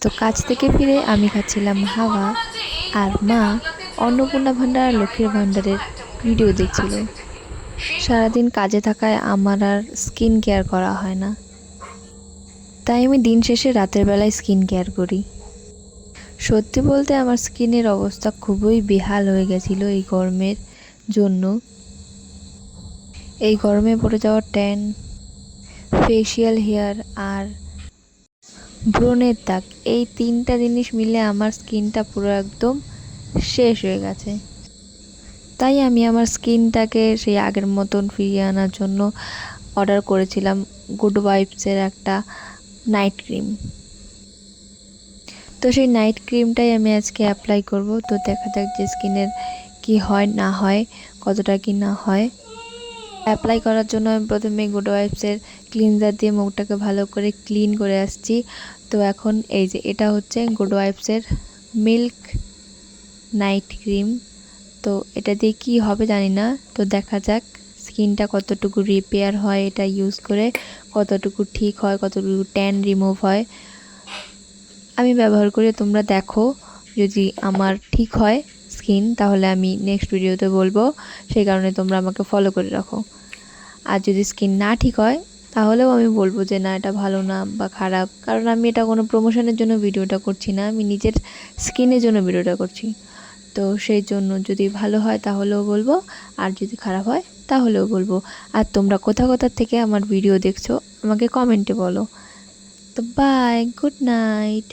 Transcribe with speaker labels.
Speaker 1: তো কাজ থেকে ফিরে আমি খাচ্ছিলাম হাওয়া, আর মা অন্নপূর্ণা ভাণ্ডার আর লক্ষ্মীর ভাণ্ডারের ভিডিও দেখছিল। সারাদিন কাজে থাকায় আমার আর স্কিন কেয়ার করা হয় না, তাই আমি দিন শেষে রাতের বেলায় স্কিন কেয়ার করি। সত্যি বলতে আমার স্কিনের অবস্থা খুবই বেহাল হয়ে গেছিলো এই গরমের জন্য। এই গরমে পড়ে যাওয়া ট্যান, ফেসিয়াল হেয়ার আর ব্রণের দাগ, এই তিনটা জিনিস মিলে আমার স্কিনটা পুরো একদম শেষ হয়ে গেছে। তাই আমি আমার স্কিনটাকে সেই আগের মতন ফিরিয়ে আনার জন্য অর্ডার করেছিলাম গুড ভাইবসের একটা নাইট ক্রিম। তো সেই নাইট ক্রিমটাই আমি আজকে অ্যাপ্লাই করব। তো দেখা যাক যে স্কিনের কি হয় না হয়, কতটা কি না হয়। অ্যাপ্লাই করার জন্য আমি প্রথমে গুড ভাইবসের ক্লিনজার দিয়ে মুখটাকে ভালো করে ক্লিন করে আসছি। তো এখন এই যে এটা হচ্ছে গুড ভাইবসের মিল্ক নাইট ক্রিম। তো এটা দিয়ে কি হবে জানি না, তো দেখা যাক স্কিনটা কতটুকু রিপেয়ার হয় এটা ইউজ করে, কতটুকু ঠিক হয়, কতটুকু ট্যান রিমুভ হয়। আমি ব্যবহার করে তোমরা দেখো, যদি আমার ঠিক হয় স্কিন তাহলে আমি নেক্সট ভিডিওতে বলবো, সেই কারণে তোমরা আমাকে ফলো করে রাখো। আর যদি স্কিন না ঠিক হয় তাহলেও আমি বলবো যে না এটা ভালো না বা খারাপ, কারণ আমি এটা কোনো প্রমোশনের জন্য ভিডিওটা করছি না, আমি নিজের স্কিনের জন্য ভিডিওটা করছি। তো সেই জন্য যদি ভালো হয় তাহলেও বলবো, আর যদি খারাপ হয় তাহলেও বলবো। আর তোমরা কোথা থেকে আমার ভিডিও দেখছো আমাকে কমেন্টে বলো। তো বাই, গুড নাইট।